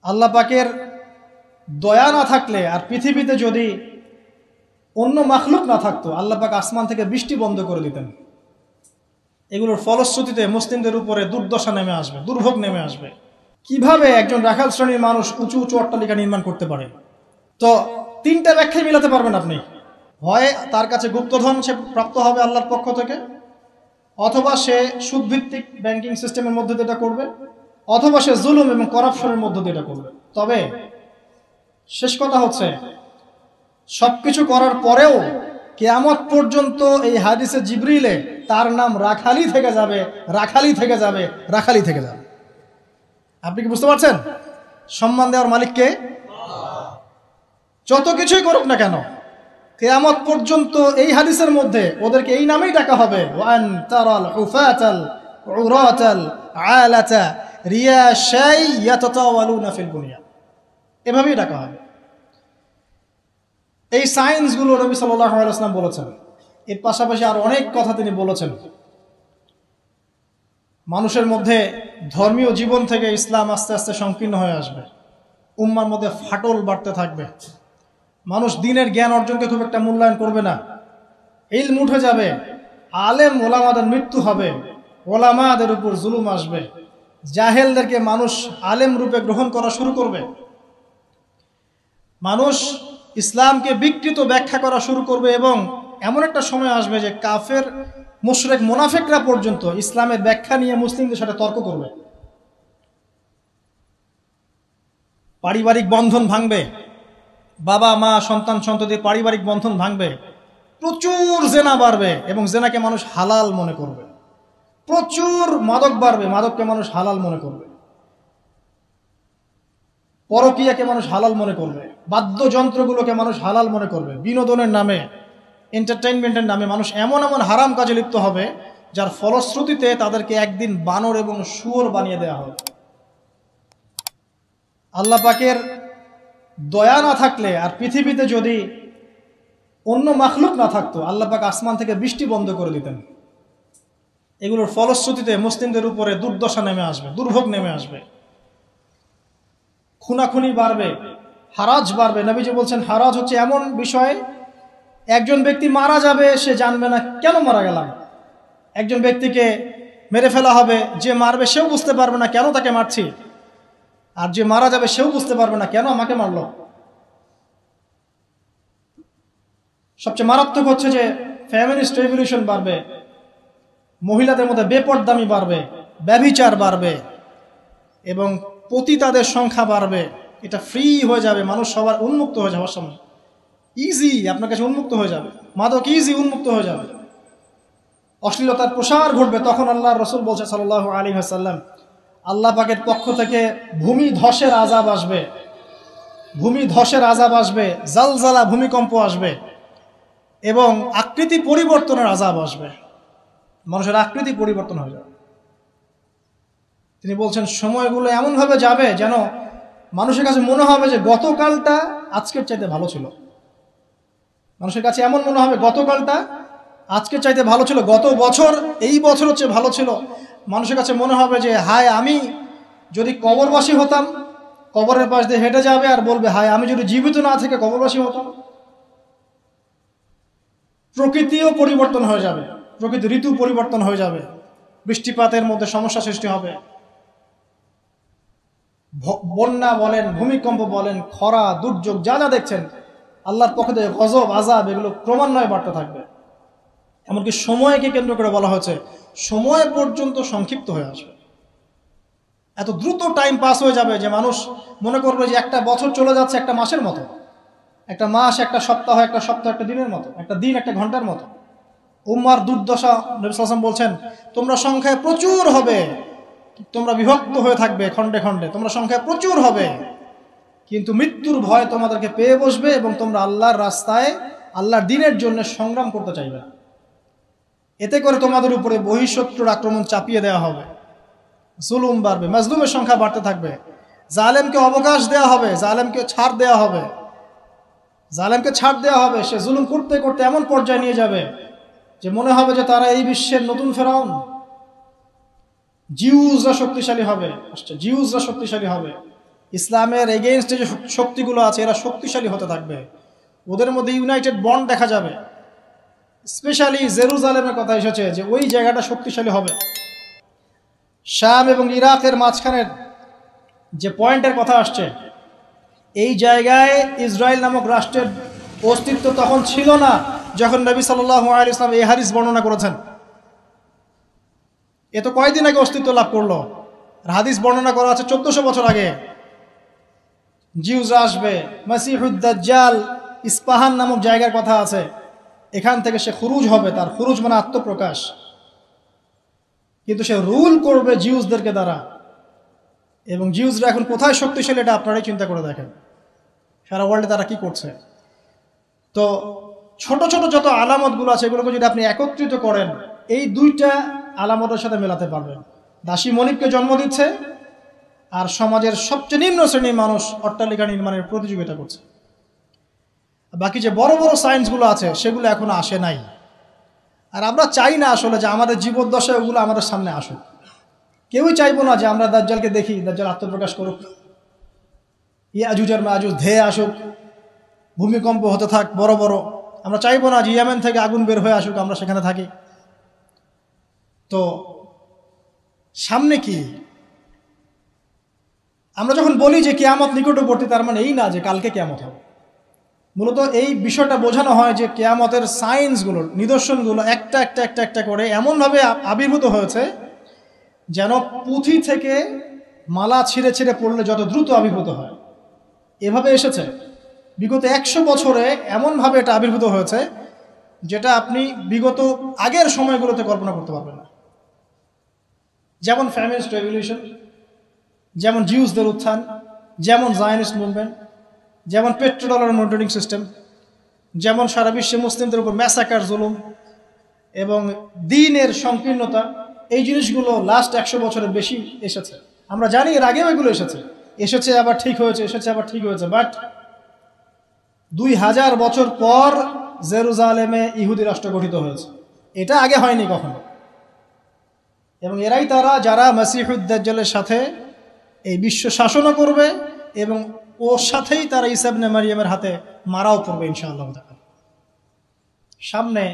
আল্লাহ পাকের দয়া না থাকলে আর পৃথিবীতে যদি অন্য মাখলুক না থাকতো, আল্লাহ পাক আসমান থেকে বৃষ্টি বন্ধ করে দিতেন। এগুলোর ফলশ্রুতিতে মুসলিমদের উপরে দুর্দশা নেমে আসবে, দুর্ভোগ নেমে আসবে। কিভাবে একজন রাখাল শ্রেণীর মানুষ উঁচু উঁচু অট্টালিকা নির্মাণ করতে পারে? তো তিনটা ব্যাখ্যায় মিলাতে পারবেন আপনি। হয় তার কাছে গুপ্তধন সে প্রাপ্ত হবে আল্লাহর পক্ষ থেকে, অথবা সে সুদভিত্তিক ব্যাংকিং সিস্টেমের মধ্যে দিয়ে এটা করবে, অথবা সে জুলুম এবং করাপশনের মধ্য দিয়ে এটা করবে। তবে শেষ কথা হচ্ছে, সবকিছু করার পরেও কিয়ামত পর্যন্ত এই হাদিসে জিবরিলে তার নাম রাখালি থেকে যাবে, রাখালি থেকে যাবে, রাখালি থেকে যাবে। আপনি কি বুঝতে পারছেন? সম্মান দেওয়ার মালিককে। যত কিছুই করুক না কেন, কিয়ামত পর্যন্ত এই হাদিসের মধ্যে ওদেরকে এই নামেই ডাকা হবে, ওয়ান তারাল হুফাতাল উরাতাল আলাতা রিয়াশাই ইয়াতাতাওয়ালুনা ফিল বুনিয়ান, এভাবেই ডাকা হবে। এই সায়েন্সগুলো নবী সাল্লাল্লাহু আলাইহি ওয়াসাল্লাম বলেছেন। এর পাশাপাশি আর অনেক কথা তিনি বলেছেন। মানুষের মধ্যে ধর্মীয় জীবন থেকে ইসলাম আস্তে আস্তে সংকীর্ণ হয়ে আসবে, উম্মার মধ্যে ফাটল বাড়তে থাকবে, মানুষ দ্বীনের জ্ঞান অর্জনকে খুব একটা মূল্যায়ন করবে না, ইলম উঠে যাবে, আলেম ওলামাদের মৃত্যু হবে, ওলামাদের উপর জুলুম আসবে, জাহেলদেরকে মানুষ আলেম রূপে গ্রহণ করা শুরু করবে, মানুষ ইসলামকে বিকৃত ব্যাখ্যা করা শুরু করবে, এবং এমন একটা সময় আসবে যে কাফের মুশরিক মুনাফিকরা পর্যন্ত ইসলামের ব্যাখ্যা নিয়ে মুসলিমদের সাথে তর্ক করবে। পারিবারিক বন্ধন ভাঙবে, বাবা মা সন্তান সন্ততি পারিবারিক বন্ধন ভাঙবে, প্রচুর জেনা বাড়বে এবং জেনাকে মানুষ হালাল মনে করবে, প্রচুর মাদক বাড়বে, মাদককে মানুষ হালাল মনে করবে, পরকীয়াকে মানুষ হালাল মনে করবে, বাদ্যযন্ত্রগুলোকে মানুষ হালাল মনে করবে, বিনোদনের নামে এন্টারটেইনমেন্টের নামে মানুষ এমন এমন হারাম কাজে লিপ্ত হবে যার ফলশ্রুতিতে তাদেরকে একদিন বানর এবং শুয়োর বানিয়ে দেওয়া হবে। আল্লাহ পাকের দয়া না থাকলে আর পৃথিবীতে যদি অন্য মাখলুক না থাকতো, আল্লাহ পাক আসমান থেকে বৃষ্টি বন্ধ করে দিতেন। এগুলোর ফলশ্রুতিতে মুসলিমদের উপরে দুর্দশা নেমে আসবে, দুর্ভোগ নেমে আসবে, খুনাখুনি বাড়বে, হারাজ বাড়বে। নবীজি বলছেন, হারাজ হচ্ছে এমন বিষয়, একজন ব্যক্তি মারা যাবে, সে জানবে না কেন মারা গেলাম। একজন ব্যক্তিকে মেরে ফেলা হবে, যে মারবে সেও বুঝতে পারবে না কেন তাকে মারছি, আর যে মারা যাবে সেও বুঝতে পারবে না কেন আমাকে মারল। সবচেয়ে মারাত্মক হচ্ছে যে ফেমিনিস্ট রেভলিউশন বাড়বে, মহিলাদের মধ্যে বেপরদামি বাড়বে, ব্যভিচার বাড়বে এবং পতিতাদের সংখ্যা বাড়বে। এটা ফ্রি হয়ে যাবে, মানুষ সবার উন্মুক্ত হয়ে যাওয়ার সময় ইজি আপনার কাছে উন্মুক্ত হয়ে যাবে, মাদক ইজি উন্মুক্ত হয়ে যাবে, অশ্লীলতার প্রসার ঘটবে। তখন আল্লাহর রাসূল বলছে সাল্লাল্লাহু আলাইহি ওয়াসাল্লাম, আল্লাহ পাকের পক্ষ থেকে ভূমি ধসের আযাব আসবে, ভূমি ধসের আযাব আসবে, জালজালা ভূমিকম্প আসবে এবং আকৃতি পরিবর্তনের আযাব আসবে, মানুষের আকৃতি পরিবর্তন হয়ে যাবে। তিনি বলছেন, সময়গুলো এমনভাবে যাবে যেন মানুষের কাছে মনে হবে যে গতকালটা আজকের চাইতে ভালো ছিল। মানুষের কাছে এমন মনে হবে গতকালটা আজকের চাইতে ভালো ছিল, গত বছর এই বছর হচ্ছে ভালো ছিল। মানুষের কাছে মনে হবে যে হায়, আমি যদি কবরবাসী হতাম, কবরের পাশ দিয়ে হেঁটে যাবে আর বলবে হায়, আমি যদি জীবিত না থেকে কবরবাসী হতাম। প্রকৃতিও পরিবর্তন হয়ে যাবে, প্রকৃতি ঋতু পরিবর্তন হয়ে যাবে, বৃষ্টিপাতের মধ্যে সমস্যা সৃষ্টি হবে, বন্যা বলেন, ভূমিকম্প বলেন, খরা, দুর্যোগ যা যা দেখছেন আল্লাহর পক্ষ থেকে গজব আযাব, এগুলো ক্রমান্বয়ে বাড়তে থাকবে। এমনকি সময়কে কেন্দ্র করে বলা হয়েছে সময় পর্যন্ত সংক্ষিপ্ত হয়ে আসবে। এত দ্রুত টাইম পাস হয়ে যাবে যে মানুষ মনে করবে যে একটা বছর চলে যাচ্ছে একটা মাসের মতো, একটা মাস একটা সপ্তাহ, একটা সপ্তাহ একটা দিনের মতো, একটা দিন একটা ঘন্টার মতো। উম্মার দুর্দশা, নবী সাল্লাল্লাহু আলাইহি ওয়াসাল্লাম বলছেন, তোমরা সংখ্যায় প্রচুর হবে, তোমরা বিভক্ত হয়ে থাকবে খণ্ডে খণ্ডে, তোমরা সংখ্যায় প্রচুর হবে, কিন্তু মৃত্যুর ভয় তোমাদেরকে পেয়ে বসবে এবং তোমরা আল্লাহর রাস্তায় আল্লাহর দ্বীনের জন্য সংগ্রাম করতে চাইবে। এতে করে তোমাদের উপরে বহিঃশত্রুর আক্রমণ চাপিয়ে দেওয়া হবে, জুলুম বাড়বে, মাজলুমের সংখ্যা বাড়তে থাকবে, জালেমকে অবকাশ দেওয়া হবে, জালেমকে ছাড় দেওয়া হবে, জালেমকে ছাড় দেওয়া হবে। সে জুলুম করতে করতে এমন পর্যায়ে নিয়ে যাবে যে মনে হবে যে তারা এই বিশ্বের নতুন ফেরাউন। জিউসরা শক্তিশালী হবে, জিউসরা শক্তিশালী হবে, ইসলামের এগেইনস্টে যে শক্তিগুলো আছে এরা শক্তিশালী হতে থাকবে, ওদের মধ্যে ইউনাইটেড বন্ড দেখা যাবে। স্পেশালি জেরুজালেমের কথা এসেছে যে ওই জায়গাটা শক্তিশালী হবে। শাম এবং ইরাকের মাঝখানের যে পয়েন্টের কথা আসছে, এই জায়গায় ইসরায়েল নামক রাষ্ট্রের অস্তিত্ব তখন ছিল না যখন নবী সাল্লাল্লাহু আলাইহি ওয়াসাল্লাম এই হাদিস বর্ণনা করেছেন। এ তো কয়দিন আগে অস্তিত্ব লাভ করলো, আর হাদিস বর্ণনা করা আছে 1400 বছর আগে। জিউস আসবে, মাসিহুদ দাজ্জাল ইস্পাহান নামক জায়গার কথা আছে, এখান থেকে সে খুরুজ হবে, তার খুরুজ মানে আত্মপ্রকাশ, কিন্তু সে রুল করবে জিউসদেরকে দ্বারা। এবং জিউসরা এখন কোথায় শক্তিশালী এটা আপনারাই চিন্তা করে দেখেন, সারা ওয়ার্ল্ডে তারা কি করছে। তো ছোট ছোট যত আলামতগুলো আছে এগুলোকে যদি আপনি একত্রিত করেন, এই দুইটা আলামতের সাথে মেলাতে পারবেন। দাসী মনিবকে জন্ম দিচ্ছে, আর সমাজের সবচেয়ে নিম্ন শ্রেণীর মানুষ অট্টালিকা নির্মাণের প্রতিযোগিতা করছে। বাকি যে বড় বড় সায়েন্সগুলো আছে সেগুলো এখনো আসে নাই। আর আমরা চাই না আসলে যে আমাদের জীবদ্দশায় ওগুলো আমাদের সামনে আসুক। কেউই চাইবো না যে আমরা দাজ্জালকে দেখি, দাজ্জাল আত্মপ্রকাশ করুক, ইয়াজুজ আর মাজুজ ধেয়ে আসুক, ভূমিকম্প হতে থাক বড় বড়। আমরা চাইবো না যে ইয়েমেন থেকে আগুন বের হয়ে আসুক, আমরা সেখানে থাকি। তো সামনে কি? আমরা যখন বলি যে কিয়ামত নিকটবর্তী, তার মানে এই না যে কালকে কিয়ামত হবে। মূলত এই বিষয়টা বোঝানো হয় যে কিয়ামতের সায়েন্সগুলোর নিদর্শনগুলো একটা একটা একটা একটা করে এমনভাবে আবির্ভূত হয়েছে যেন পুঁথি থেকে মালা ছিঁড়ে ছিঁড়ে পড়লে যত দ্রুত আবির্ভূত হয়, এভাবে এসেছে। বিগত 100 বছরে এমনভাবে এটা আবির্ভূত হয়েছে যেটা আপনি বিগত আগের সময়গুলোতে কল্পনা করতে পারবেন না। যেমন ফেমিনিস্ট রেভলিউশন, যেমন জিউসদের উত্থান, যেমন জায়নিস্ট মুভমেন্ট, যেমন পেট্রোডলার মনিটরিং সিস্টেম, যেমন সারা বিশ্বে মুসলিমদের উপর ম্যাসাকার জুলুম এবং দ্বীনের সংকীর্ণতা, এই জিনিসগুলো লাস্ট 100 বছরের বেশি এসেছে। আমরা জানি এর আগেও এগুলো এসেছে আবার ঠিক হয়েছে, এসেছে আবার ঠিক হয়েছে। বাট 2000 বছর পর জেরুজালেমে ইহুদি রাষ্ট্র গঠিত হয়েছে, এটা আগে হয়নি কখনো। এবং এরাই তারা যারা মাসিহুদ দাজ্জালের সাথে এই বিশ্ব শাসনও করবে এবং ওর সাথেই তারা ঈসা ইবনে মারইয়ামের হাতে মারাও পড়বে ইনশাআল্লাহ। সামনে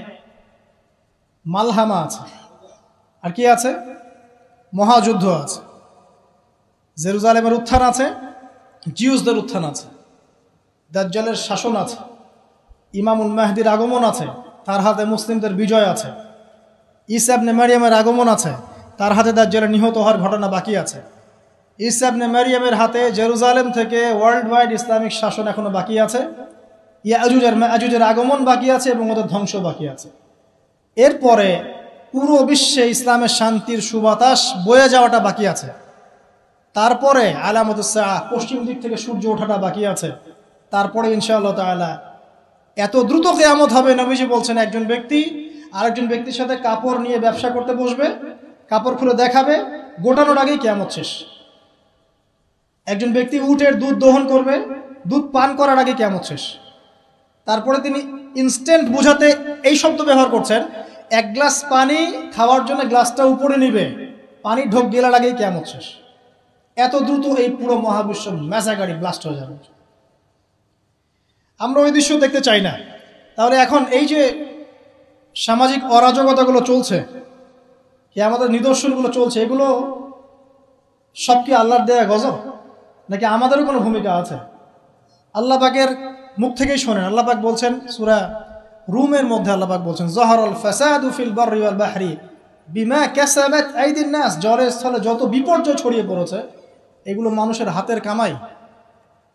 মালহামা আছে, আর কি আছে? মহাযুদ্ধ আছে, জেরুজালেমের উত্থান আছে, জিউসদের উত্থান আছে, দাজ্জালের শাসন আছে, ইমামুল মাহদির আগমন আছে, তার হাতে মুসলিমদের বিজয় আছে, ঈসা ইবনে মারইয়ামের আগমন আছে, তার হাতে দাজ্জালের নিহত হওয়ার ঘটনা বাকি আছে, ঈসা ইবনে মারইয়ামের হাতে জেরুজালেম থেকে ওয়ার্ল্ড ওয়াইড ইসলামিক শাসন এখনো বাকি আছে, ইয়াজুজ আর মাজুজের আগমন বাকি আছে এবং ওদের ধ্বংস বাকি আছে। এরপরে পুরো বিশ্বে ইসলামের শান্তির সুবাতাস বয়ে যাওয়াটা বাকি আছে। তারপরে আলামতুস সাআহ, পশ্চিম দিক থেকে সূর্য ওঠাটা বাকি আছে। তারপরে ইনশাআল্লাহ তাআলা এত দ্রুত কিয়ামত হবে, নবীজি বলছেন একজন ব্যক্তি আরেকজন ব্যক্তির সাথে কাপড় নিয়ে ব্যবসা করতে বসবে, কাপড় খুলে দেখাবে, গোটানোর আগেই কিয়ামত শেষ। একজন ব্যক্তি উটের দুধ দহন করবে, দুধ পান করার আগে কিয়ামত শেষ। তারপরে তিনি ইনস্ট্যান্ট বোঝাতে এই শব্দ ব্যবহার করছেন, এক গ্লাস পানি খাওয়ার জন্য গ্লাসটা উপরে নিবে, পানি ঢোক গেলার আগেই কিয়ামত শেষ। এত দ্রুত এই পুরো মহাবিশ্ব ম্যাসাগারি ব্লাস্ট হয়ে যাবে। আমরা ওই দৃশ্য দেখতে চাই না। তাহলে এখন এই যে সামাজিক অরাজকতাগুলো চলছে, কিয়ামতের নিদর্শনগুলো চলছে, এগুলো সব কি আল্লাহর দেয়া গজব, নাকি আমাদেরও কোনো ভূমিকা আছে? আল্লাহ পাকের মুখ থেকেই শোনেন। আল্লাহ পাক বলছেন সূরা রুমের মধ্যে, আল্লাহ পাক বলছেন যাহারাল ফাসাদু ফিল বাররি ওয়াল বাহরি বিমা কাসাবাত আইদিন নাস, জলের স্থলে যত বিপর্যয় ছড়িয়ে পড়েছে এগুলো মানুষের হাতের কামাই।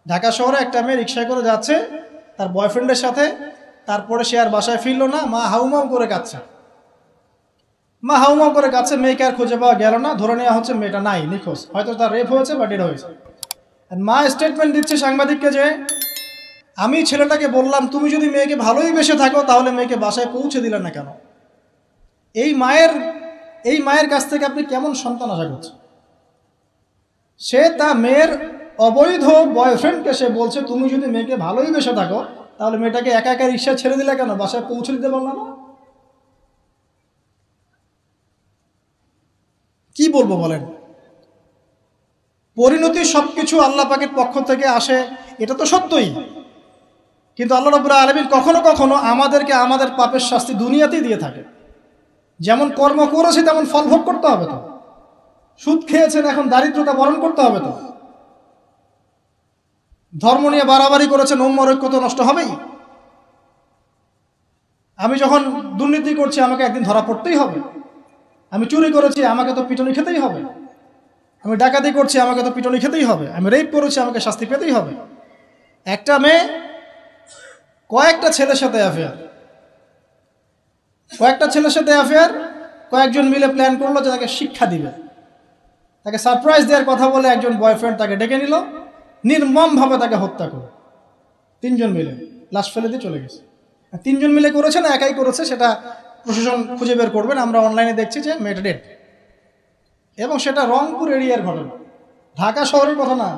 ঢাকা শহরে একটা মেয়ে রিক্সায় করে যাচ্ছে তার বয়ফ্রেন্ডের সাথে, তারপরে সে আর বাসায় ফিরল না, মা হাউমাউ করে কাঁদছে, মেয়েকে আর খুঁজে পাওয়া গেল না, ধরে নেওয়া হচ্ছে মেয়েটা নাই, নিখোঁজ, হয়তো তার রেপ হয়েছে বা ডেড হয়েছে। মা স্টেটমেন্ট দিচ্ছে সাংবাদিককে যে আমি ছেলেটাকে বললাম তুমি যদি মেয়েকে ভালোই বেসে থাকো তাহলে মেয়েকে বাসায় পৌঁছে দিলে না কেন? এই মায়ের কাছ থেকে আপনি কেমন সন্তান আশা করছেন? সে তার মেয়ের অবৈধ বয়ফ্রেন্ডকে সে বলছে তুমি যদি মেয়েকে ভালোই বেসে থাকো তাহলে মেয়েটাকে একা একা রিক্সা ছেড়ে দিলে কেন, বাসায় পৌঁছে দিতে পারলাম না? কি বলবো বলেন? পরিণতি সবকিছু আল্লাহ পাকের পক্ষ থেকে আসে, এটা তো সত্যই। কিন্তু আল্লাহ রাব্বুল আলামিন কখনো কখনো আমাদেরকে আমাদের পাপের শাস্তি দুনিয়াতেই দিয়ে থাকে। যেমন কর্ম করেছে তেমন ফল ভোগ করতে হবে তো। সুদ খেয়েছেন, এখন দারিদ্রতা বরণ করতে হবে তো। ধর্ম নিয়ে বাড়াবাড়ি করেছেন, উম্মার ঐক্য তো নষ্ট হবেই। আমি যখন দুর্নীতি করছি আমাকে একদিন ধরা পড়তেই হবে। আমি চুরি করেছি আমাকে তো পিটুনি খেতেই হবে। আমি ডাকাতি করছি আমাকে তো পিটুনি খেতেই হবে। আমি রেপ করেছি আমাকে শাস্তি পেতেই হবে। একটা মেয়ে কয়েকটা ছেলের সাথে অ্যাফেয়ার, কয়েকজন মিলে প্ল্যান করলো যে তাকে শিক্ষা দিবে, তাকে সারপ্রাইজ দেওয়ার কথা বলে একজন বয়ফ্রেন্ড তাকে ডেকে নিল, নির্মমভাবে তাকে হত্যা করে। 3 জন মিলে লাশ ফেলে দিয়ে চলে গেছে। 3 জন মিলে করেছে না একাই করেছে সেটা প্রশাসন খুঁজে বের করবেন। আমরা অনলাইনে দেখছি যে মেয়েটা ডেড, এবং সেটা রংপুর এরিয়ার ঘটনা, ঢাকা শহরের কথা না।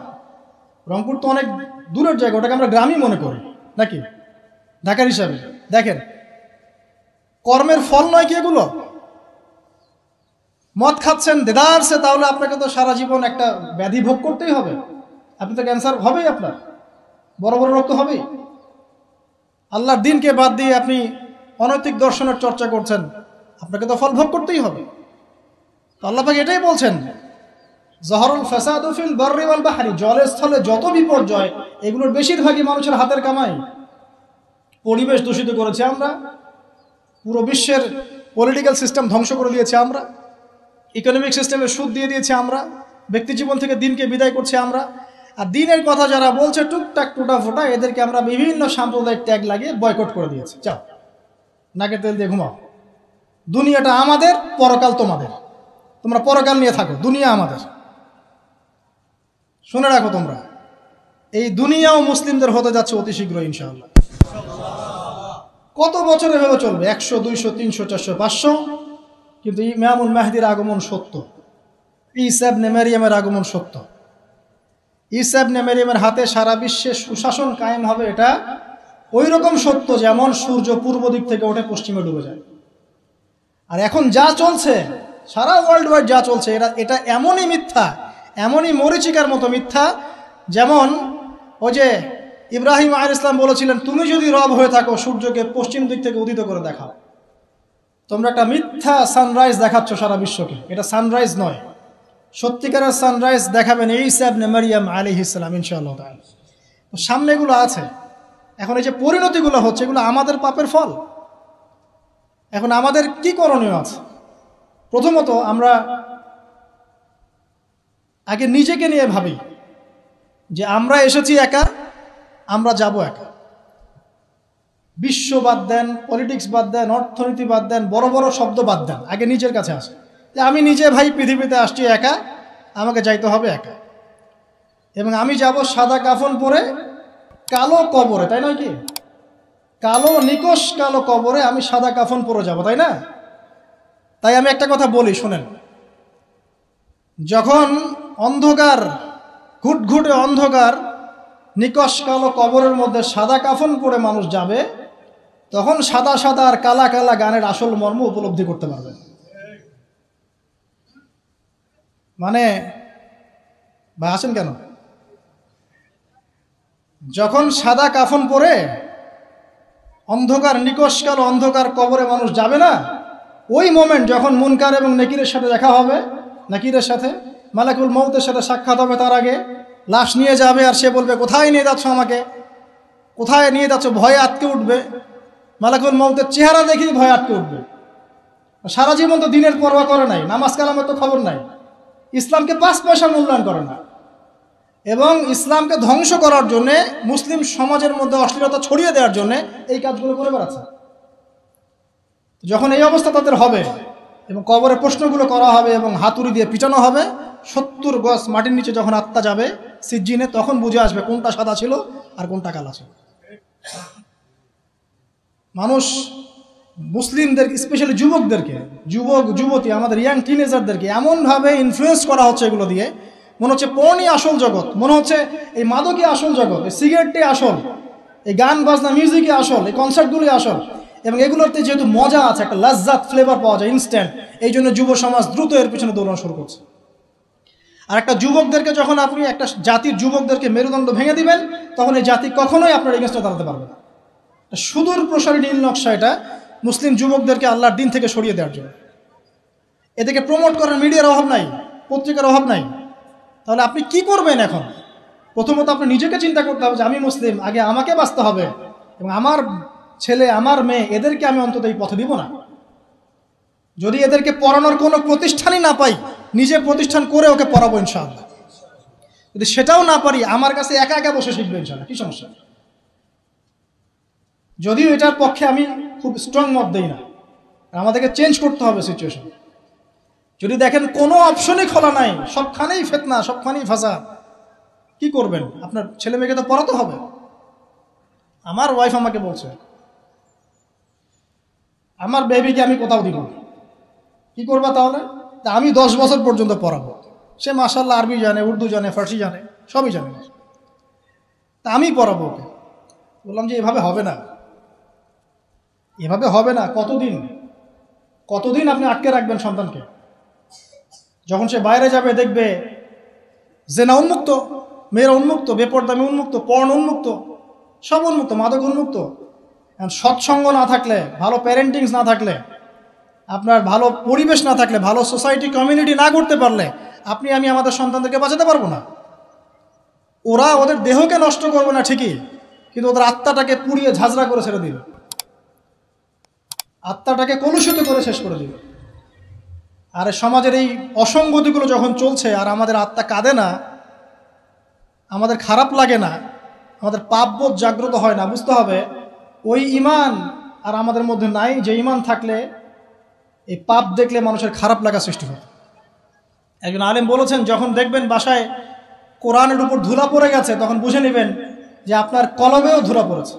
রংপুর তো অনেক দূরের জায়গা, ওটাকে আমরা গ্রামই মনে করি নাকি ঢাকার হিসাবে। দেখেন কর্মের ফল নয় কি এগুলো? মদ খাচ্ছেন দেদারসে, তাহলে আপনাকে তো সারা জীবন একটা ব্যাধি ভোগ করতেই হবে। আপনি তো ক্যান্সার হবেই, আপনার বড় বড় রোগ তো হবেই। আল্লাহর দিনকে বাদ দিয়ে আপনি অনৈতিক দর্শনের চর্চা করছেন, আপনাকে তো ফল ভোগ করতেই হবে। আল্লাহ পাক এটাই বলছেন, জহরুল ফাসাদু ফিল বাররি ওয়াল বাহরি, জলে স্থলে যত বিপর্যয় এগুলোর বেশিরভাগই মানুষের হাতের কামাই। পরিবেশ দূষিত করেছি আমরা, পুরো বিশ্বের পলিটিক্যাল সিস্টেম ধ্বংস করে দিয়েছি আমরা, ইকোনমিক সিস্টেমে সুদ দিয়ে দিয়েছি আমরা, ব্যক্তি জীবন থেকে দিনকে বিদায় করছি আমরা। আর দিনের কথা যারা বলছে টুকটাক টুটা ফোটা, এদেরকে আমরা বিভিন্ন সাম্প্রদায়িক ট্যাগ লাগিয়ে বয়কট করে দিয়েছি। যাও নাকের তেল দিয়ে ঘুমাও, দুনিয়াটা আমাদের, পরকাল তোমাদের, তোমরা পরকাল নিয়ে থাকো, দুনিয়া আমাদের। শুনে রাখো তোমরা, এই দুনিয়াও মুসলিমদের হতে যাচ্ছে অতি শীঘ্র ইনশাআল্লাহ। কত বছর এভাবে চলবে? 100, 200, 300, 400, 500, কিন্তু ইমামুল মাহদির আগমন সত্য, ঈসা ইবনে মারইয়ামের আগমন সত্য। ঈসা ইবনে মারইয়ামের হাতে সারা বিশ্বে সুশাসন কায়েম হবে, এটা ওই রকম সত্য যেমন সূর্য পূর্ব দিক থেকে ওঠে পশ্চিমে ডুবে যায়। আর এখন যা চলছে সারা ওয়ার্ল্ড ওয়াইড যা চলছে, এটা এমনই মিথ্যা, এমনই মরিচিকার মতো মিথ্যা, যেমন ওই যে ইব্রাহিম আলাইহিস সালাম বলেছিলেন, তুমি যদি রব হয়ে থাকো সূর্যকে পশ্চিম দিক থেকে উদিত করে দেখাও। তোমরা একটা মিথ্যা সানরাইজ দেখাচ্ছ সারা বিশ্বকে, এটা সানরাইজ নয়। সত্যিকারের সানরাইজ দেখাবেন ঈসা ইবনে মারইয়াম আলাইহিস সালাম ইনশাআল্লাহ তাআলা। সামনে এগুলো আছে। এখন এই যে পরিণতিগুলো হচ্ছে, এগুলো আমাদের পাপের ফল। এখন আমাদের কি করণীয় আছে? প্রথমত আমরা আগে নিজেকে নিয়ে ভাবি যে আমরা এসেছি একা, আমরা যাব একা। বিশ্ব বাদ দেন, পলিটিক্স বাদ দেন, অর্থনীতি বাদ দেন, বড় বড় শব্দ বাদ দেন, আগে নিজের কাছে আসে যে আমি নিজে ভাই পৃথিবীতে আসছি একা, আমাকে যাইতে হবে একা। এবং আমি যাব সাদা কাফন পরে কালো কবরে, তাই নয় কি? কালো নিকশ কালো কবরে আমি সাদা কাফন পরে যাব, তাই না? তাই আমি একটা কথা বলি, শোনেন। যখন অন্ধকার, ঘুটঘুটে অন্ধকার নিকশ কালো কবরের মধ্যে সাদা কাফন পরে মানুষ যাবে, তখন সাদা সাদা আর কালা কালা গানের আসল মর্ম উপলব্ধি করতে পারবে। মানে ভাই আসেন কেন? যখন সাদা কাফন পরে অন্ধকার নিকশ কালো অন্ধকার কবরে মানুষ যাবে না, ওই মোমেন্ট যখন মুনকার এবং নাকিরের সাথে দেখা হবে, নাকিরের সাথে মালাকুল মউতের সাথে সাক্ষাৎ হবে, তার আগে লাশ নিয়ে যাবে আর সে বলবে কোথায় নিয়ে যাচ্ছ আমাকে, কোথায় নিয়ে যাচ্ছ? ভয়ে আটকে উঠবে। মালাকুল মউতের চেহারা দেখেই ভয়ে আটকে উঠবে। সারা জীবন তো দিনের পরোয়া করে নাই, নামাজ কালামের তো খবর নাই, ইসলামকে 5 পয়সা মূল্যায়ন করে না, এবং ইসলামকে ধ্বংস করার জন্যে, মুসলিম সমাজের মধ্যে অশ্লীলতা ছড়িয়ে দেওয়ার জন্যে এই কাজগুলো করে বেড়াচ্ছে। যখন এই অবস্থা তাদের হবে এবং কবরে প্রশ্নগুলো করা হবে এবং হাতুড়ি দিয়ে পিটানো হবে, 70 গজ মাটির নিচে যখন আত্মা যাবে সিজ্জিনে, তখন বুঝে আসবে কোনটা সাদা ছিল আর কোনটা কালা ছিল। মানুষ মুসলিমদের, স্পেশালি যুবকদেরকে, যুবক যুবতী, আমাদের ইয়াং টিনেজারদেরকে এমনভাবে ইনফ্লুয়েন্স করা হচ্ছে এগুলো দিয়ে, মনে হচ্ছে পর্নই আসল জগৎ, মনে হচ্ছে এই মাদকই আসল জগৎ, এই সিগারেটটাই আসল, এই গান বাজনা মিউজিকই আসল, এই কনসার্টগুলোই আসল। এবং এগুলোতে যেহেতু মজা আছে, একটা লাজ্জাত ফ্লেভার পাওয়া যায় ইনস্ট্যান্ট, এই জন্য যুব সমাজ দ্রুত এর পিছনে দৌড়ানো শুরু করছে। আর একটা যুবকদেরকে যখন আপনি একটা জাতির যুবকদেরকে মেরুদণ্ড ভেঙে দিবেন, তখন এই জাতি কখনোই আপনার এগেন্স্টে দাঁড়াতে পারবে না। সুদূর প্রসারী নীল নকশা এটা মুসলিম যুবকদেরকে আল্লাহর দিন থেকে সরিয়ে দেওয়ার জন্য। এদেরকে প্রমোট করার মিডিয়ার অভাব নাই, পত্রিকার অভাব নাই। তাহলে আপনি কি করবেন এখন? প্রথমত আপনি নিজেকে চিন্তা করতে হবে যে আমি মুসলিম, আগে আমাকে বাঁচতে হবে, এবং আমার ছেলে আমার মেয়ে এদেরকে আমি অন্তত এই পথে দিব না। যদি এদেরকে পড়ানোর কোনো প্রতিষ্ঠানই না পাই, নিজে প্রতিষ্ঠান করে ওকে পড়াবো ইনশাআল্লাহ। যদি সেটাও না পারি, আমার কাছে একা একা বসে শিখবে ইনশাআল্লাহ, কি সমস্যা? যদিও এটার পক্ষে আমি খুব স্ট্রং মত দেই না, আমাদেরকে চেঞ্জ করতে হবে সিচুয়েশন। যদি দেখেন কোনো অপশনই খোলা নাই, সবখানেই ফিতনা, সবখানেই ফাসাদ, কি করবেন? আপনার ছেলে মেয়েকে তো পড়াতে হবে। আমার ওয়াইফ আমাকে বলছে আমার বেবিকে আমি কোথাও দিব না। কি করবা তাহলে? তা আমি 10 বছর পর্যন্ত পড়াবো। সে মাশাআল্লাহ আরবি জানে, উর্দু জানে, ফার্সি জানে, সবই জানে, তা আমি পড়াবো ওকে। বললাম যে এভাবে হবে না, এভাবে হবে না। কতদিন আপনি আটকে রাখবেন সন্তানকে? যখন সে বাইরে যাবে দেখবে জেনা উন্মুক্ত, মেয়েরা উন্মুক্ত, বেপরদামি উন্মুক্ত, পর্ন উন্মুক্ত, সব উন্মুক্ত, মাদক উন্মুক্ত। সৎসঙ্গ না থাকলে, ভালো প্যারেন্টিংস না থাকলে, আপনার ভালো পরিবেশ না থাকলে, ভালো সোসাইটি কমিউনিটি না করতে পারলে আমি আমাদের সন্তানদেরকে বাঁচাতে পারবো না। ওরা ওদের দেহকে নষ্ট করবে না ঠিকই, কিন্তু ওদের আত্মাটাকে পুড়িয়ে ঝাঁঝরা করে ছেড়ে দিবে, আত্মাটাকে কলুষিত করে শেষ করে দিবে। আর সমাজের এই অসঙ্গতিগুলো যখন চলছে আর আমাদের আত্মা কাঁদে না, আমাদের খারাপ লাগে না, আমাদের পাপবোধ জাগ্রত হয় না, বুঝতে হবে ওই ঈমান আর আমাদের মধ্যে নাই, যে ঈমান থাকলে এই পাপ দেখলে মানুষের খারাপ লাগা সৃষ্টি হয়। একজন আলেম বলেছেন, যখন দেখবেন বাসায় কোরআনের উপর ধুলা পড়ে গেছে, তখন বুঝে নেবেন যে আপনার কলবেও ধুলা পড়েছে।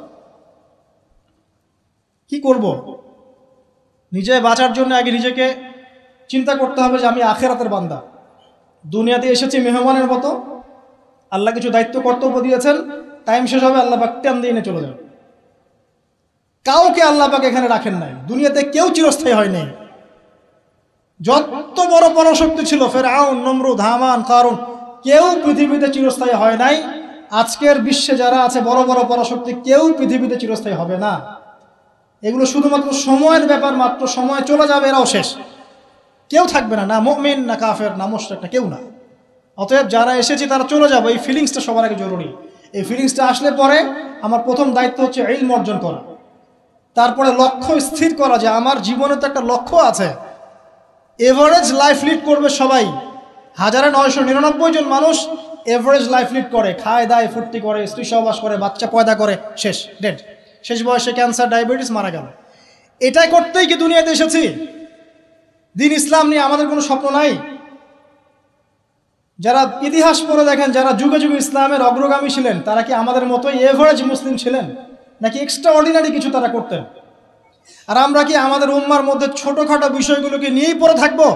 কি করব? নিজে বাঁচার জন্য আগে নিজেকে চিন্তা করতে হবে যে আমি আখিরাতের বান্দা, দুনিয়াতে এসেছি মেহমানের মতো, আল্লাহ কিছু দায়িত্ব কর্তব্য দিয়েছেন, টাইম শেষ হবে, আল্লাহ পাক টান দিয়ে চলে যাবে। কাউকে আল্লাহ পাক এখানে রাখেন নাই, দুনিয়াতে কেউ চিরস্থায়ী হয়নি। যত বড় পরাশক্তি ছিল, ফেরাউন, নমরুদ, হামান, কারুন, কেউ পৃথিবীতে চিরস্থায়ী হয় নাই। আজকের বিশ্বে যারা আছে বড় বড় পরাশক্তি, কেউ পৃথিবীতে চিরস্থায়ী হবে না। এগুলো শুধুমাত্র সময়ের ব্যাপার মাত্র, সময় চলে যাবে, এরাও শেষ, কেউ থাকবে না, না মুমিন, না কাফের, না মুশরিক, না কেউ না। অতএব যারা এসেছে তারা চলে যাবে, এই ফিলিংসটা সবার আগে জরুরি। এই ফিলিংসটা আসলে পরে আমার প্রথম দায়িত্ব হচ্ছে ইলম অর্জন করা, তারপরে লক্ষ্য স্থির করা যে আমার জীবনে তো একটা লক্ষ্য আছে। এভারেজ লাইফ লিড করবে সবাই, 1999 জন মানুষ এভারেজ লাইফ লিড করে, খায় দায় ফুর্তি করে, স্ত্রী সহবাস করে, বাচ্চা পয়দা করে, শেষ, ডেড, শেষ বয়সে ক্যান্সার, ডায়াবেটিস, মারা গেল। এটাই করতেই কি দুনিয়াতে এসেছি? দিন ইসলাম নিয়ে আমাদের কোনো স্বপ্ন নাই? যারা ইতিহাস পড়ে দেখেন, যারা যুগে যুগে ইসলামের অগ্রগামী ছিলেন, তারা কি আমাদের মতোই এভারেজ মুসলিম ছিলেন, নাকি এক্সট্রা অর্ডিনারি কিছু তারা করতেন? আর আমরা কি আমাদের উম্মার মধ্যে ছোটখাটো বিষয়গুলোকে নিয়েই পড়ে থাকবো?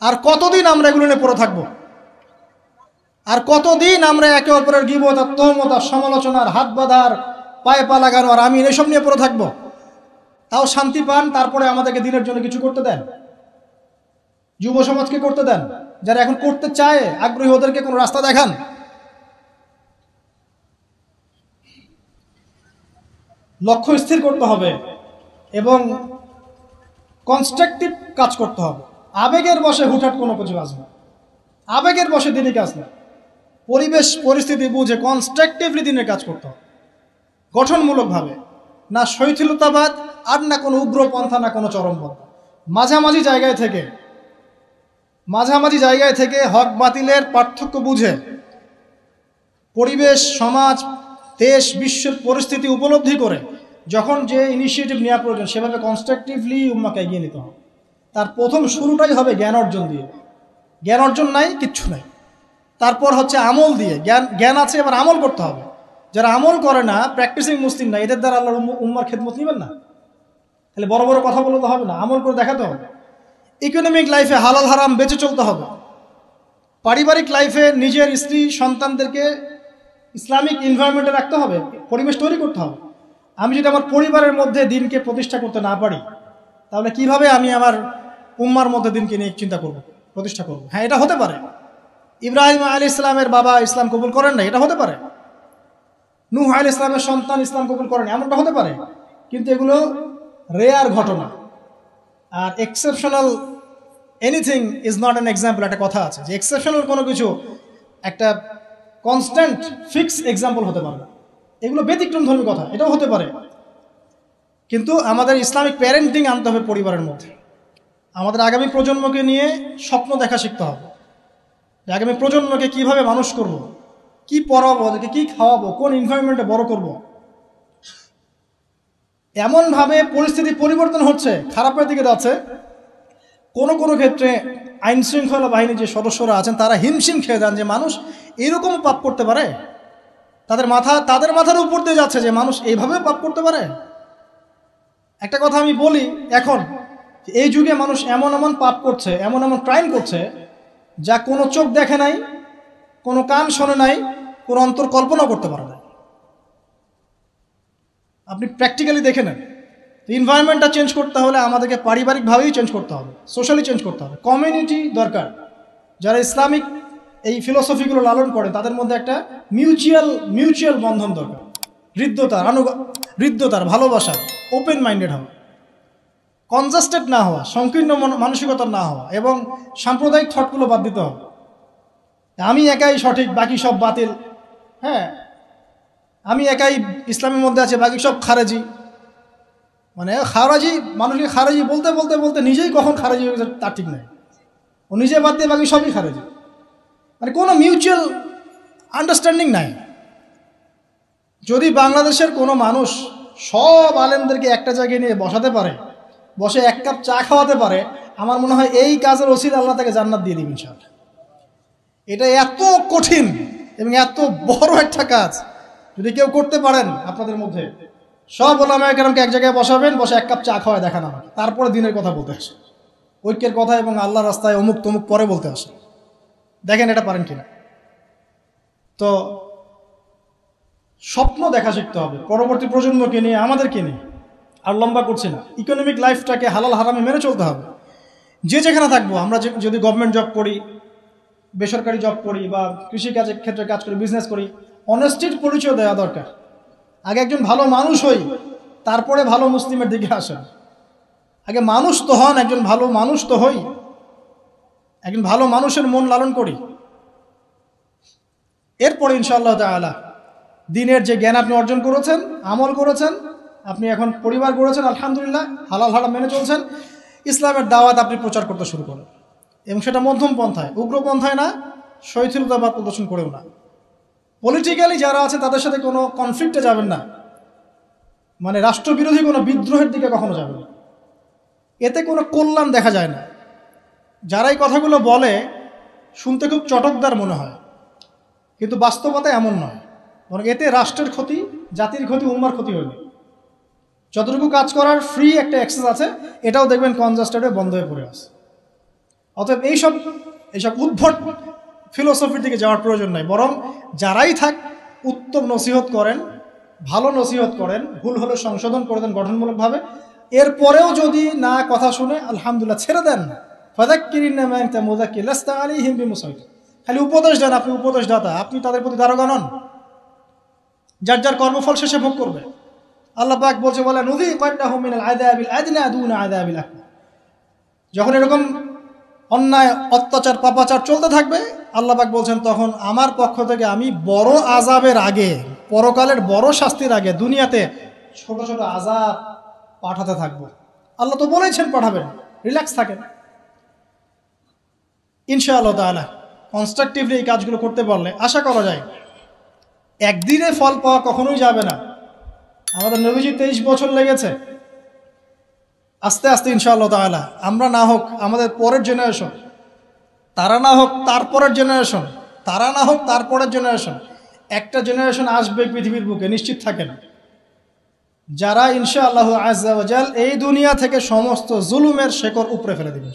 আর কতদিন আমরা এগুলো নিয়ে পড়ে থাকবো? আর কতদিন আমরা একে অপরের গীবত, তহমত, সমালোচনার, হাত বাঁধার, পায়ে পা লাগানো আর আমি এসব নিয়ে পড়ে থাকবো? তাও শান্তি পান, তারপরে আমাদেরকে দিনের জন্য কিছু করতে দেন, যুব সমাজকে করতে দেন, যারা এখন করতে চায় আগ্রহী, ওদেরকে কোনো রাস্তা দেখান। লক্ষ্য স্থির করতে হবে এবং কনস্ট্রাকটিভ কাজ করতে হবে। আবেগের বশে হুটহাট কোনো কিছু কাজ না, আবেগের বশে দিনই কাজ না। পরিবেশ পরিস্থিতি বুঝে কনস্ট্রাকটিভলি দিনের কাজ করতে হবে, গঠনমূলকভাবে, না শৈথিলতাবাদ আর না কোনো উগ্রপন্থা, না কোনো চরমপন্থা। মাঝামাঝি জায়গায় থেকে হক বাতিলের পার্থক্য বুঝে পরিবেশ, সমাজ, দেশ, বিশ্বের পরিস্থিতি উপলব্ধি করে যখন যে ইনিশিয়েটিভ নেওয়া প্রয়োজন, সেভাবে কনস্ট্রাকটিভলি উম্মাকে এগিয়ে নিতে হবে। তার প্রথম শুরুটাই হবে জ্ঞান অর্জন দিয়ে। জ্ঞান অর্জন নাই, কিচ্ছু নাই। তারপর হচ্ছে আমল দিয়ে। জ্ঞান আছে, এবার আমল করতে হবে। যারা আমল করে না, প্র্যাকটিসিং মুসলিম না, এদের দ্বারা আল্লাহর উম্মার খেদমত নেবেন না। তাহলে বড় বড় কথা বলতে হবে না, আমল করে দেখাতে হবে। ইকোনমিক লাইফে হালাল হারাম বেঁচে চলতে হবে। পারিবারিক লাইফে নিজের স্ত্রী সন্তানদেরকে ইসলামিক এনভায়রনমেন্টে রাখতে হবে, পরিবেশ তৈরি করতে হবে। আমি যদি আমার পরিবারের মধ্যে দিনকে প্রতিষ্ঠা করতে না পারি, তাহলে কিভাবে আমি আমার উম্মার মধ্যে দিনকে নিয়ে চিন্তা করব, প্রতিষ্ঠা করব? হ্যাঁ, এটা হতে পারে, ইব্রাহিম আলাইহিস সালামের বাবা ইসলাম কবুল করেন না, এটা হতে পারে। নূহ আলাইহিস সালামের সন্তান ইসলাম কবুল করেন, এমনটা হতে পারে। কিন্তু এগুলো রেয়ার ঘটনা। আর exceptional anything is not an example, একটা কথা আছে যে এক্সেপশনাল কোনো কিছু একটা কনস্ট্যান্ট ফিক্স এক্সাম্পল হতে পারে না। এগুলো ব্যতিক্রম ধর্মী কথা, এটাও হতে পারে। কিন্তু আমাদের ইসলামিক প্যারেন্টিং আনতে হবে পরিবারের মধ্যে। আমাদের আগামী প্রজন্মকে নিয়ে স্বপ্ন দেখা শিখতে হবে, যে আগামী প্রজন্মকে কিভাবে মানুষ করব, কি পড়াবো, ওদেরকে কি খাওয়াবো, কোন এনভায়রনমেন্টে বড় করব। এমনভাবে পরিস্থিতি পরিবর্তন হচ্ছে, খারাপের দিকে যাচ্ছে। কোনো কোনো ক্ষেত্রে আইন শৃঙ্খলা বাহিনীর যে সদস্যরা আছেন তারা হিমশিম খেয়ে যান যে মানুষ এরকম পাপ করতে পারে। তাদের মাথার উপর দিয়ে যাচ্ছে যে মানুষ এইভাবে পাপ করতে পারে। একটা কথা আমি বলি, এখন এই যুগে মানুষ এমন এমন পাপ করছে, এমন এমন ক্রাইম করছে যা কোনো চোখ দেখে নাই, কোনো কান শোনে নাই, কোনো অন্তর কল্পনা করতে পারে না। আপনি প্র্যাকটিক্যালি দেখে নেন। এনভায়রনমেন্টটা চেঞ্জ করতে হলে আমাদেরকে পারিবারিকভাবেই চেঞ্জ করতে হবে, সোশ্যালি চেঞ্জ করতে হবে। কমিউনিটি দরকার, যারা ইসলামিক এই ফিলোসফিগুলো লালন করে তাদের মধ্যে একটা মিউচুয়াল বন্ধন দরকার। হৃদ্যতার ভালোবাসা, ওপেন মাইন্ডেড হওয়া, কনজাস্টেড না হওয়া, সংকীর্ণ মানসিকতার না হওয়া, এবং সাম্প্রদায়িক থটগুলো বাদ দিতে হবে। আমি একাই সঠিক, বাকি সব বাতিল। হ্যাঁ, আমি একাই ইসলামের মধ্যে আছে, বাকি সব খারেজি। মানে খারাজি, মানুষকে খারেজি বলতে বলতে বলতে নিজেই কখন খারেজি হয়ে গেছে তার ঠিক নেই। ও নিজে বাদ দিয়ে বাকি সবই খারেজি। মানে কোনো মিউচুয়াল আন্ডারস্ট্যান্ডিং নাই। যদি বাংলাদেশের কোনো মানুষ সব আলেমদেরকে একটা জায়গায় নিয়ে বসাতে পারে, বসে এক কাপ চা খাওয়াতে পারে, আমার মনে হয় এই কাজের ওসিলা আল্লাহ তাকে জান্নাত দিয়ে দিবেন ইনশাআল্লাহ। এটা এত কঠিন এবং এত বড় একটা কাজ যদি কেউ করতে পারেন আপনাদের মধ্যে, সব ওলামায়ে কেরামকে এক জায়গায় বসাবেন, বসে এক কাপ চা খাওয়ায় দেখান আমাকে, তারপরে দিনের কথা বলতে আসে, ঐক্যের কথা এবং আল্লাহর রাস্তায় অমুক তমুক পরে বলতে আসে। দেখেন এটা পারেন কিনা। তো স্বপ্ন দেখা শিখতে হবে পরবর্তী প্রজন্মকে নিয়ে, আমাদেরকে নিয়ে। আর লম্বা করছি না, ইকোনমিক লাইফটাকে হালাল হারামে মেনে চলতে হবে। যে যেখানে থাকবো, আমরা যদি গভর্নমেন্ট জব করি, বেসরকারি জব করি, বা কৃষিকাজের ক্ষেত্রে কাজ করি, বিজনেস করি, অনেস্টির পরিচয় দেওয়া দরকার। আগে একজন ভালো মানুষ হই, তারপরে ভালো মুসলিমের দিকে আসেন। আগে মানুষ তো হন, একজন ভালো মানুষ তো হই, একজন ভালো মানুষের মন লালন করি। এরপরে ইনশাআল্লাহ তাআলা দিনের যে জ্ঞান আপনি অর্জন করেছেন, আমল করেছেন, আপনি এখন পরিবার গড়েছেন, আলহামদুলিল্লাহ, হালাল হারাম মেনে চলছেন, ইসলামের দাওয়াত আপনি প্রচার করতে শুরু করেন। এবং সেটা মধ্যম পন্থায়, উগ্র পন্থায় না, শৈথিলতাবাদ প্রদর্শন করেও না। পলিটিক্যালি যারা আছে তাদের সাথে কোনো কনফ্লিক্টে যাবেন না, মানে রাষ্ট্রবিরোধী কোনো বিদ্রোহের দিকে কখনো যাবেন না। এতে কোনো কল্যাণ দেখা যায় না। যারা এই কথাগুলো বলে শুনতে খুব চটকদার মনে হয়, কিন্তু বাস্তবতা এমন নয়। বরং এতে রাষ্ট্রের ক্ষতি, জাতির ক্ষতি, উম্মার ক্ষতি হইবে। যতটুকু কাজ করার ফ্রি একটা অ্যাক্সেস আছে, এটাও দেখবেন কনজাস্টেড হয়ে বন্ধ হয়ে পড়ে আছে। অতএব এইসব উদ্ভট ফিলোসফির দিকে যাওয়ার প্রয়োজন নাই। বরং যারাই থাক, উত্তম নসিহত করেন, ভালো নসিহত করেন, ভুল হলে সংশোধন করে দেন গঠনমূলকভাবে। এরপরেও যদি না কথা শুনে, আলহামদুলিল্লাহ, ছেড়ে দেন। ফাযাক্কিরিন্না মা আনতা মুযাক্কির লাস্তা আলাইহিম বিমুসাইতির। খালি উপদেশ দেন, আপনি উপদেশদাতা, আপনি তাদের প্রতি দারোগা নন। যার যার কর্মফল শেষে ভোগ করবে। আল্লাহ পাক বলছে, বলে নুযীকান্নাহুম মিনাল আযাবিল আদনা দুনা আযাবিল আকবার। যখন এরকম অন্যায়, অত্যাচার, পাপাচার চলতে থাকবে, আল্লাহ পাক বলছেন, তখন আমার পক্ষ থেকে আমি বড় আযাবের আগে, পরকালের বড় শাস্তির আগে দুনিয়াতে ছোট ছোট আযাব পাঠাতে থাকবো। আল্লাহ তো বলেছেন পাঠাবেন, রিল্যাক্স থাকেন। ইনশাআল্লাহ তাআলা কনস্ট্রাকটিভলি এই কাজগুলো করতে পারলে আশা করা যায় একদিনে ফল পাওয়া কখনোই যাবে না। আমাদের নবীজি 23 বছর লেগেছে। আস্তে আস্তে ইনশাআল্লাহ তাআলা, আমরা না হোক আমাদের পরের জেনারেশন, তারা না হোক তারপরের জেনারেশন, তারা না হোক তারপরের জেনারেশন, একটা জেনারেশন আসবে পৃথিবীর বুকে, নিশ্চিত থাকেন, যারা ইনশাআল্লাহ আযজা ওয়া জাল এই দুনিয়া থেকে সমস্ত জুলুমের শেকড় উপড়ে ফেলে দিবেন।